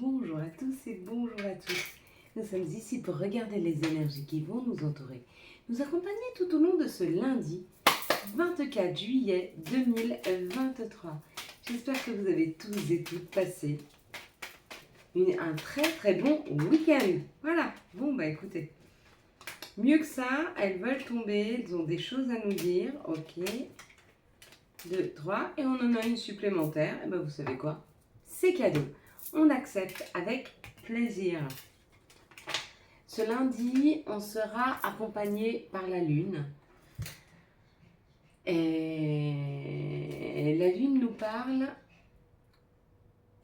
Bonjour à tous et bonjour à tous. Nous sommes ici pour regarder les énergies qui vont nous entourer, nous accompagner tout au long de ce lundi 24 juillet 2023. J'espère que vous avez tous et toutes passé un très bon week-end. Voilà, bon bah écoutez, mieux que ça, elles veulent tomber, elles ont des choses à nous dire, ok. 2, 3, et on en a une supplémentaire, et ben vous savez quoi, c'est cadeau. On accepte avec plaisir. Ce lundi, on sera accompagné par la Lune. Et la Lune nous parle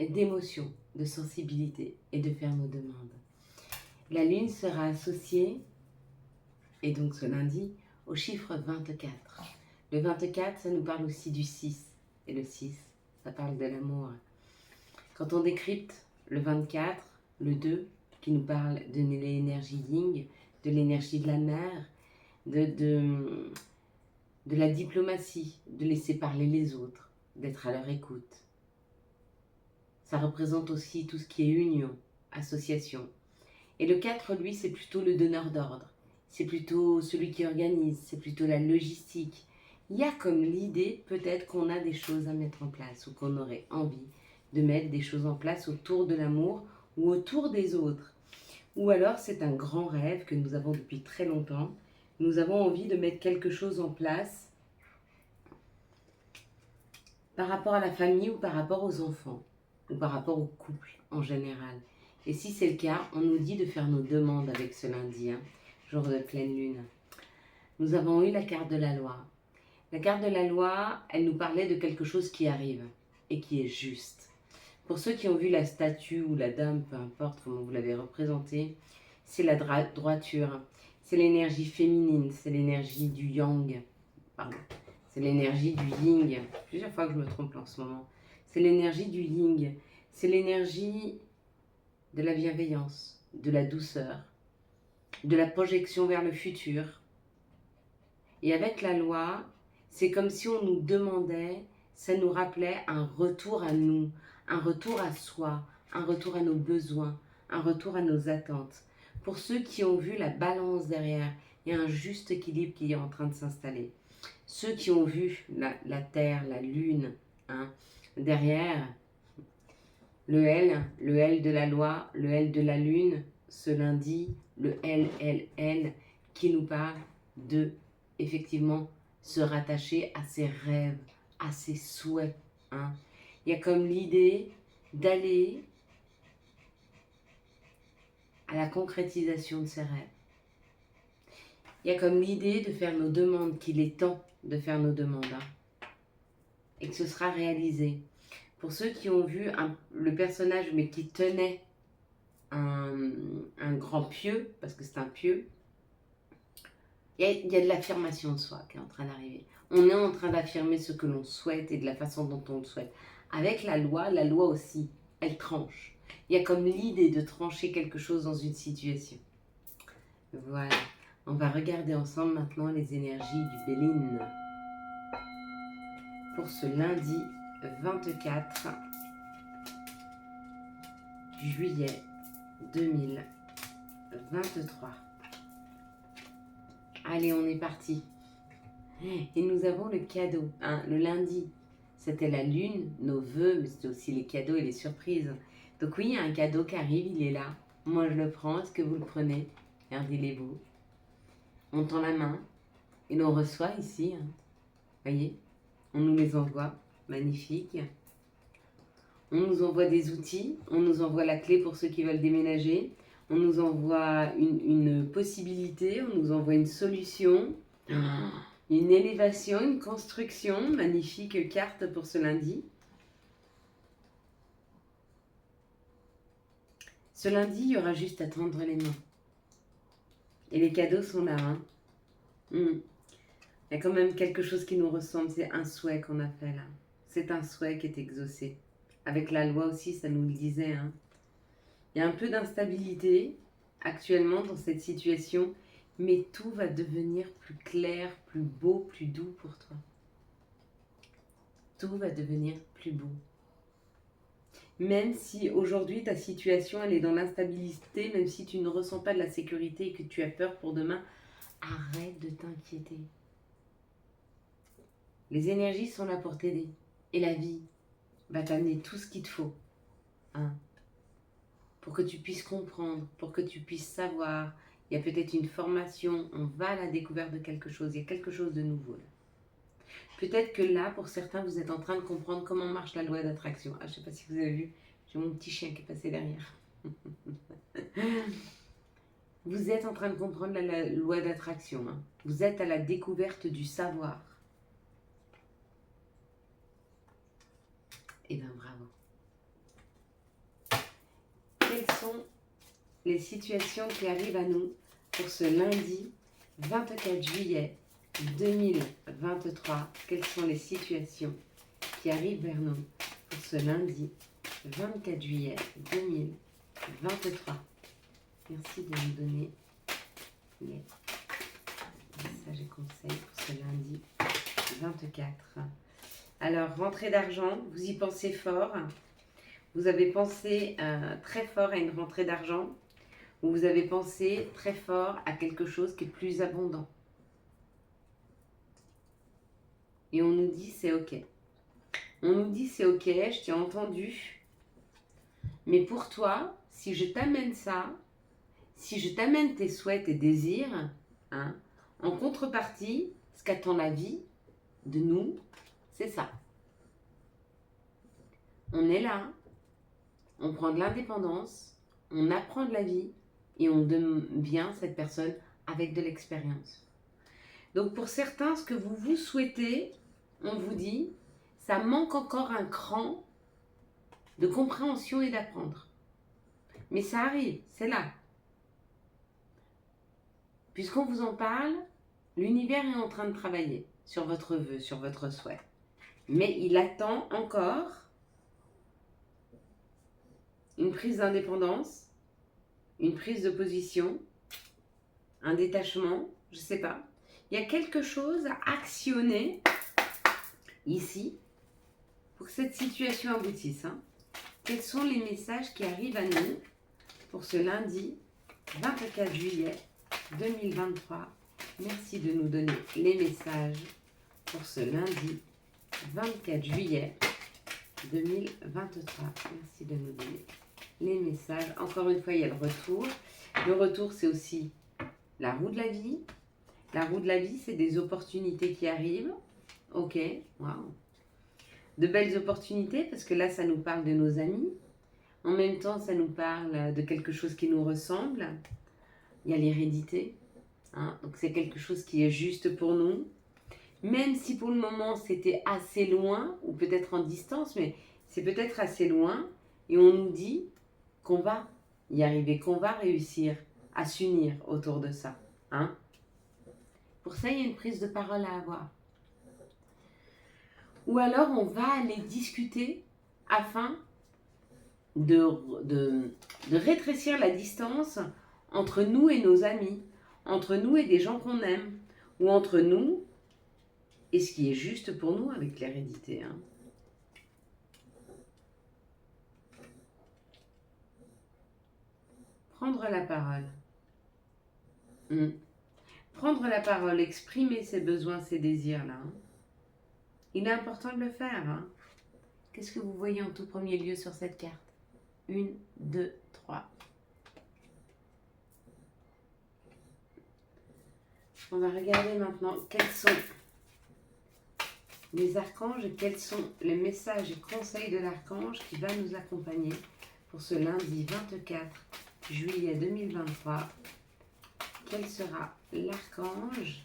d'émotion, de sensibilité et de faire nos demandes. La Lune sera associée, et donc ce lundi, au chiffre 24. Le 24, ça nous parle aussi du 6. Et le 6, ça parle de l'amour. Quand on décrypte le 24, le 2, qui nous parle de l'énergie yin, de l'énergie de la mer, de la diplomatie, de laisser parler les autres, d'être à leur écoute. Ça représente aussi tout ce qui est union, association. Et le 4, lui, c'est plutôt le donneur d'ordre. C'est plutôt celui qui organise, c'est plutôt la logistique. Il y a comme l'idée peut-être qu'on a des choses à mettre en place ou qu'on aurait envie de mettre des choses en place autour de l'amour ou autour des autres. Ou alors c'est un grand rêve que nous avons depuis très longtemps. Nous avons envie de mettre quelque chose en place par rapport à la famille ou par rapport aux enfants ou par rapport au couple en général. Et si c'est le cas, on nous dit de faire nos demandes avec ce lundi, jour de pleine lune. Nous avons eu la carte de la loi. La carte de la loi, elle nous parlait de quelque chose qui arrive et qui est juste. Pour ceux qui ont vu la statue ou la dame, peu importe comment vous l'avez représentée, c'est la droiture, c'est l'énergie féminine, c'est l'énergie du yang, pardon, c'est l'énergie du yin. Plusieurs fois que je me trompe en ce moment. C'est l'énergie du yin, c'est l'énergie de la bienveillance, de la douceur, de la projection vers le futur. Et avec la loi, c'est comme si on nous demandait, ça nous rappelait un retour à nous, un retour à soi, un retour à nos besoins, un retour à nos attentes. Pour ceux qui ont vu la balance derrière, il y a un juste équilibre qui est en train de s'installer. Ceux qui ont vu la Terre, la Lune, derrière, le L de la loi, le L de la Lune, ce lundi, le L, qui nous parle de, effectivement, se rattacher à ses rêves, à ses souhaits. Il y a comme l'idée d'aller à la concrétisation de ses rêves. Il y a comme l'idée de faire nos demandes, qu'il est temps de faire nos demandes, et que ce sera réalisé. Pour ceux qui ont vu le personnage, mais qui tenait un grand pieu, parce que c'est un pieu, il y a de l'affirmation de soi qui est en train d'arriver. On est en train d'affirmer ce que l'on souhaite et de la façon dont on le souhaite. Avec la loi aussi, elle tranche. Il y a comme l'idée de trancher quelque chose dans une situation. Voilà. On va regarder ensemble maintenant les énergies du Béline. Pour ce lundi 24 juillet 2023. Allez, on est parti. Et nous avons le cadeau. Le lundi, c'était la lune, nos vœux, mais c'était aussi les cadeaux et les surprises. Donc oui, il y a un cadeau qui arrive, il est là. Moi, je le prends. Est-ce que vous le prenez? Regardez-les-vous. On tend la main et l'on reçoit ici. Voyez, on nous les envoie. Magnifique. On nous envoie des outils. On nous envoie la clé pour ceux qui veulent déménager. On nous envoie une possibilité. On nous envoie une solution. Une élévation, une construction, magnifique carte pour ce lundi. Ce lundi, il y aura juste à tendre les mains. Et les cadeaux sont là. Il y a quand même quelque chose qui nous ressemble, c'est un souhait qu'on a fait là. C'est un souhait qui est exaucé. Avec la loi aussi, ça nous le disait. Il y a un peu d'instabilité actuellement dans cette situation, mais tout va devenir plus clair, plus beau, plus doux pour toi. Tout va devenir plus beau. Même si aujourd'hui ta situation elle est dans l'instabilité, même si tu ne ressens pas de la sécurité et que tu as peur pour demain, arrête de t'inquiéter. Les énergies sont là pour t'aider. Et la vie va t'amener tout ce qu'il te faut. Hein, pour que tu puisses comprendre, pour que tu puisses savoir. Il y a peut-être une formation, on va à la découverte de quelque chose, il y a quelque chose de nouveau là. Peut-être que là, pour certains, vous êtes en train de comprendre comment marche la loi d'attraction. Ah, je ne sais pas si vous avez vu, j'ai mon petit chien qui est passé derrière. Vous êtes en train de comprendre la loi d'attraction. Hein. Vous êtes à la découverte du savoir. Eh bien, bravo. Quelles sont les situations qui arrivent à nous pour ce lundi 24 juillet 2023? Quelles sont les situations qui arrivent vers nous pour ce lundi 24 juillet 2023? Merci de nous donner les messages et conseils pour ce lundi 24. Alors, rentrée d'argent, vous y pensez fort. Vous avez pensé très fort à une rentrée d'argent, ou vous avez pensé très fort à quelque chose qui est plus abondant. Et on nous dit c'est ok. On nous dit c'est ok, je t'ai entendu. Mais pour toi, si je t'amène ça, si je t'amène tes souhaits, tes désirs, hein, en contrepartie, ce qu'attend la vie de nous, c'est ça. On est là, on prend de l'indépendance, on apprend de la vie et on devient cette personne avec de l'expérience. Donc pour certains, ce que vous vous souhaitez, on vous dit, ça manque encore un cran de compréhension et d'apprendre. Mais ça arrive, c'est là. Puisqu'on vous en parle, l'univers est en train de travailler sur votre vœu, sur votre souhait. Mais il attend encore une prise d'indépendance, une prise de position, un détachement, je ne sais pas. Il y a quelque chose à actionner ici pour que cette situation aboutisse. Hein. Quels sont les messages qui arrivent à nous pour ce lundi 24 juillet 2023? Merci de nous donner les messages pour ce lundi 24 juillet 2023. Merci de nous donner les messages. Encore une fois, il y a le retour. Le retour, c'est aussi la roue de la vie. La roue de la vie, c'est des opportunités qui arrivent. Ok, waouh. De belles opportunités, parce que là, ça nous parle de nos amis. En même temps, ça nous parle de quelque chose qui nous ressemble. Il y a l'hérédité. Hein, donc, c'est quelque chose qui est juste pour nous. Même si pour le moment, c'était assez loin, ou peut-être en distance, mais c'est peut-être assez loin. Et on nous dit qu'on va y arriver, qu'on va réussir à s'unir autour de ça. Hein? Pour ça, il y a une prise de parole à avoir. Ou alors, on va aller discuter afin de rétrécir la distance entre nous et nos amis, entre nous et des gens qu'on aime, ou entre nous et ce qui est juste pour nous avec l'hérédité. Hein. Prendre la parole. Prendre la parole, exprimer ses besoins, ses désirs-là. Hein. Il est important de le faire. Hein. Qu'est-ce que vous voyez en tout premier lieu sur cette carte? 1, 2, 3. On va regarder maintenant quels sont les archanges et quels sont les messages et conseils de l'archange qui va nous accompagner pour ce lundi 24 juillet 2023. Quel sera l'archange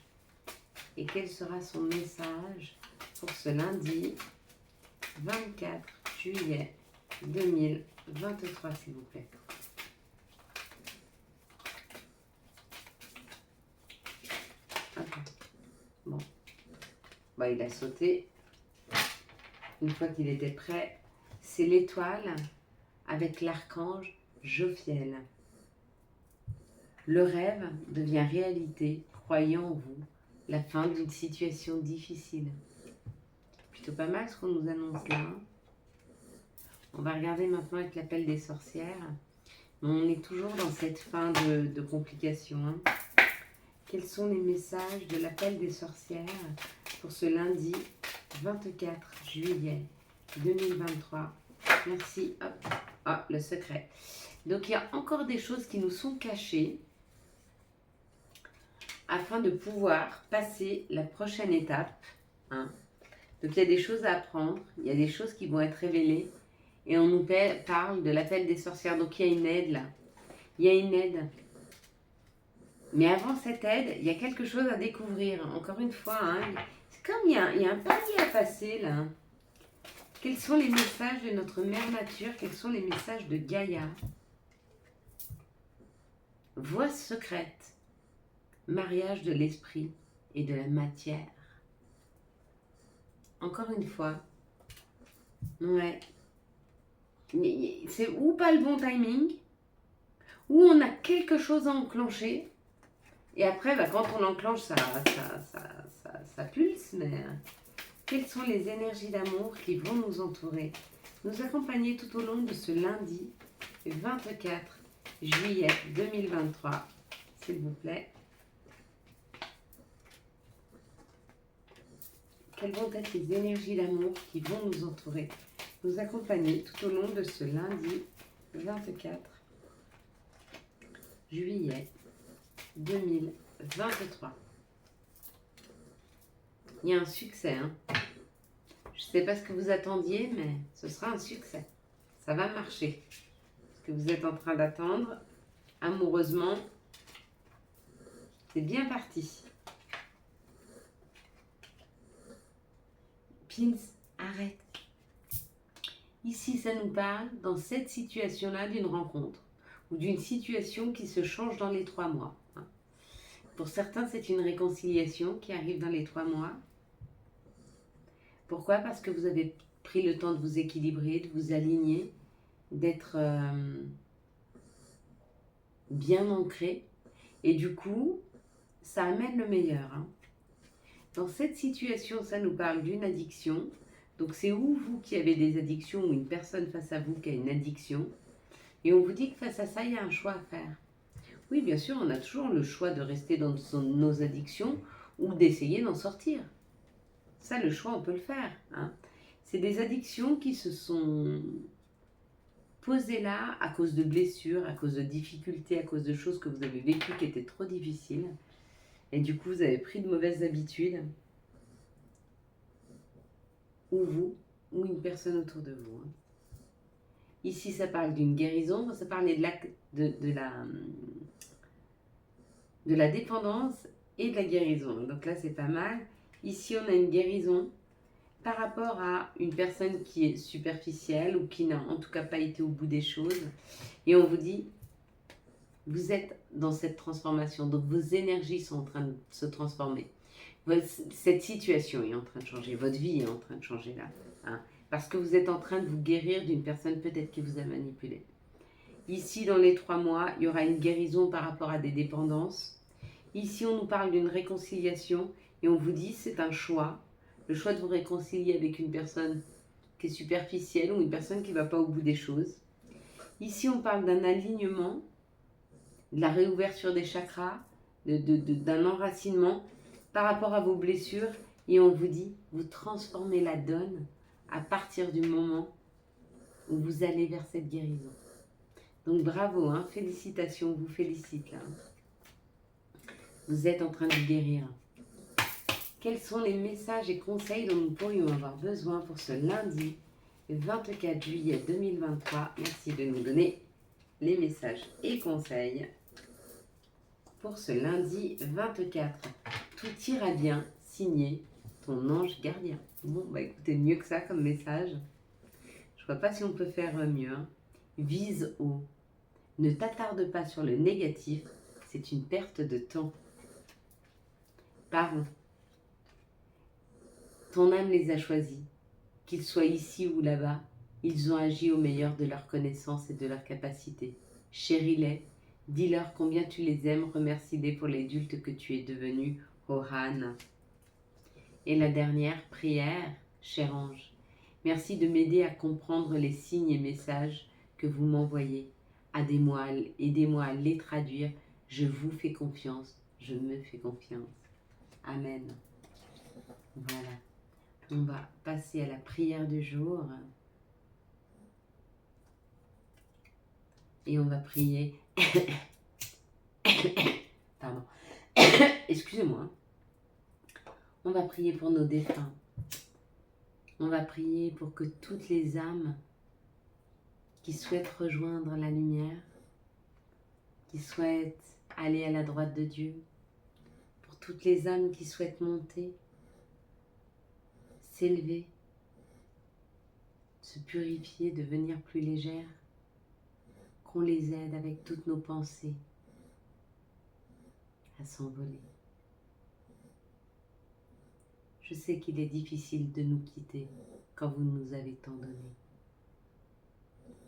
et quel sera son message pour ce lundi 24 juillet 2023, s'il vous plaît. Okay. Bon. Bah, il a sauté. Une fois qu'il était prêt, c'est l'étoile avec l'archange Jophiel. Le rêve devient réalité, croyant en vous, la fin d'une situation difficile. Plutôt pas mal ce qu'on nous annonce là. Hein. On va regarder maintenant avec l'appel des sorcières. On est toujours dans cette fin de complications. Hein. Quels sont les messages de l'appel des sorcières pour ce lundi 24 juillet 2023? Merci. Hop. Ah, le secret. Donc, il y a encore des choses qui nous sont cachées afin de pouvoir passer la prochaine étape. Hein. Donc, il y a des choses à apprendre. Il y a des choses qui vont être révélées. Et on nous parle de l'appel des sorcières. Donc, il y a une aide là. Il y a une aide. Mais avant cette aide, il y a quelque chose à découvrir. Encore une fois, hein, c'est comme il y a un palier à passer là. Quels sont les messages de notre mère nature? Quels sont les messages de Gaïa? Voix secrète. Mariage de l'esprit et de la matière. Encore une fois. Ouais. C'est ou pas le bon timing, ou on a quelque chose à enclencher. Et après, quand on l'enclenche, ça pulse, mais quelles sont les énergies d'amour qui vont nous entourer, nous accompagner tout au long de ce lundi 24 juillet 2023, s'il vous plaît. Quelles vont être les énergies d'amour qui vont nous entourer, nous accompagner tout au long de ce lundi 24 juillet 2023. Il y a un succès. Hein. Je ne sais pas ce que vous attendiez, mais ce sera un succès. Ça va marcher. Ce que vous êtes en train d'attendre, amoureusement, c'est bien parti. Pins, arrête. Ici, ça nous parle, dans cette situation-là, d'une rencontre ou d'une situation qui se change dans les 3 mois. Pour certains, c'est une réconciliation qui arrive dans les 3 mois. Pourquoi? Parce que vous avez pris le temps de vous équilibrer, de vous aligner, d'être bien ancré. Et du coup, ça amène le meilleur. Hein. Dans cette situation, ça nous parle d'une addiction. Donc c'est ou vous qui avez des addictions ou une personne face à vous qui a une addiction. Et on vous dit que face à ça, il y a un choix à faire. Oui, bien sûr, on a toujours le choix de rester dans nos addictions ou d'essayer d'en sortir. Ça, le choix, on peut le faire. Hein. C'est des addictions qui se sont posées là à cause de blessures, à cause de difficultés, à cause de choses que vous avez vécues qui étaient trop difficiles. Et du coup, vous avez pris de mauvaises habitudes. Ou vous, ou une personne autour de vous. Hein. Ici, ça parle d'une guérison. Ça parlait de la dépendance et de la guérison. Donc là, c'est pas mal. Ici, on a une guérison par rapport à une personne qui est superficielle ou qui n'a en tout cas pas été au bout des choses. Et on vous dit, vous êtes dans cette transformation. Donc, vos énergies sont en train de se transformer. Cette situation est en train de changer. Votre vie est en train de changer là. Hein, parce que vous êtes en train de vous guérir d'une personne peut-être qui vous a manipulé. Ici, dans les 3 mois, il y aura une guérison par rapport à des dépendances. Ici, on nous parle d'une réconciliation et on vous dit c'est un choix. Le choix de vous réconcilier avec une personne qui est superficielle ou une personne qui ne va pas au bout des choses. Ici, on parle d'un alignement, de la réouverture des chakras, d'un enracinement par rapport à vos blessures. Et on vous dit, vous transformez la donne à partir du moment où vous allez vers cette guérison. Donc bravo, hein, félicitations, on vous félicite. Là. Vous êtes en train de guérir. Quels sont les messages et conseils dont nous pourrions avoir besoin pour ce lundi 24 juillet 2023? Merci de nous donner les messages et conseils pour ce lundi 24. Tout ira bien, signé ton ange gardien. Bon, écoutez, mieux que ça comme message. Je vois pas si on peut faire mieux. Hein. Vise haut. Ne t'attarde pas sur le négatif, c'est une perte de temps. Parents. Ton âme les a choisis. Qu'ils soient ici ou là-bas, ils ont agi au meilleur de leur connaissance et de leur capacité. Chéris-les, dis-leur combien tu les aimes, remercie-les pour l'adulte que tu es devenu, Ohan. Et la dernière prière, cher ange, Merci de m'aider à comprendre les signes et messages que vous m'envoyez. Aidez-moi à les traduire. Je vous fais confiance. Je me fais confiance. Amen. Voilà. On va passer à la prière du jour. Et on va prier. Pardon. Excusez-moi. On va prier pour nos défunts. On va prier pour que toutes les âmes qui souhaitent rejoindre la lumière, qui souhaitent aller à la droite de Dieu, pour toutes les âmes qui souhaitent monter, s'élever, se purifier, devenir plus légères, qu'on les aide avec toutes nos pensées à s'envoler. Je sais qu'il est difficile de nous quitter quand vous nous avez tant donné.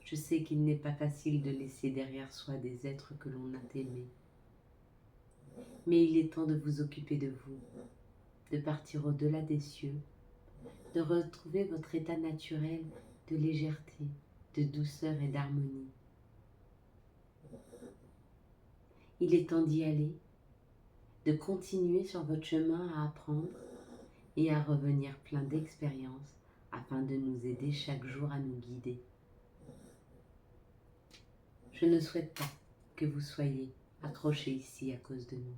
Je sais qu'il n'est pas facile de laisser derrière soi des êtres que l'on a aimés. Mais il est temps de vous occuper de vous, de partir au-delà des cieux, de retrouver votre état naturel de légèreté, de douceur et d'harmonie. Il est temps d'y aller, de continuer sur votre chemin à apprendre et à revenir plein d'expériences afin de nous aider chaque jour à nous guider. Je ne souhaite pas que vous soyez accrochés ici à cause de nous.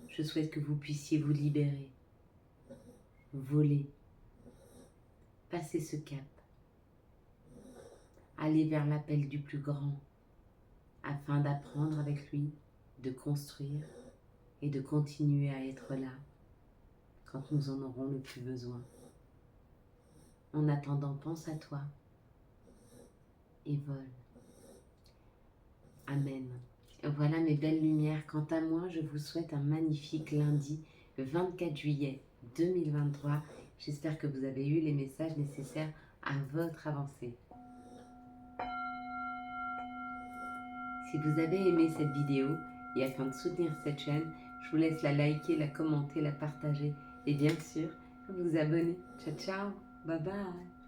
Je souhaite que vous puissiez vous libérer, voler, passer ce cap, aller vers l'appel du plus grand, afin d'apprendre avec lui, de construire et de continuer à être là quand nous en aurons le plus besoin. En attendant, pense à toi et vole. Amen. Voilà mes belles lumières. Quant à moi, je vous souhaite un magnifique lundi, le 24 juillet 2023. J'espère que vous avez eu les messages nécessaires à votre avancée. Si vous avez aimé cette vidéo et afin de soutenir cette chaîne, je vous laisse la liker, la commenter, la partager et bien sûr vous abonner. Ciao ciao, bye bye.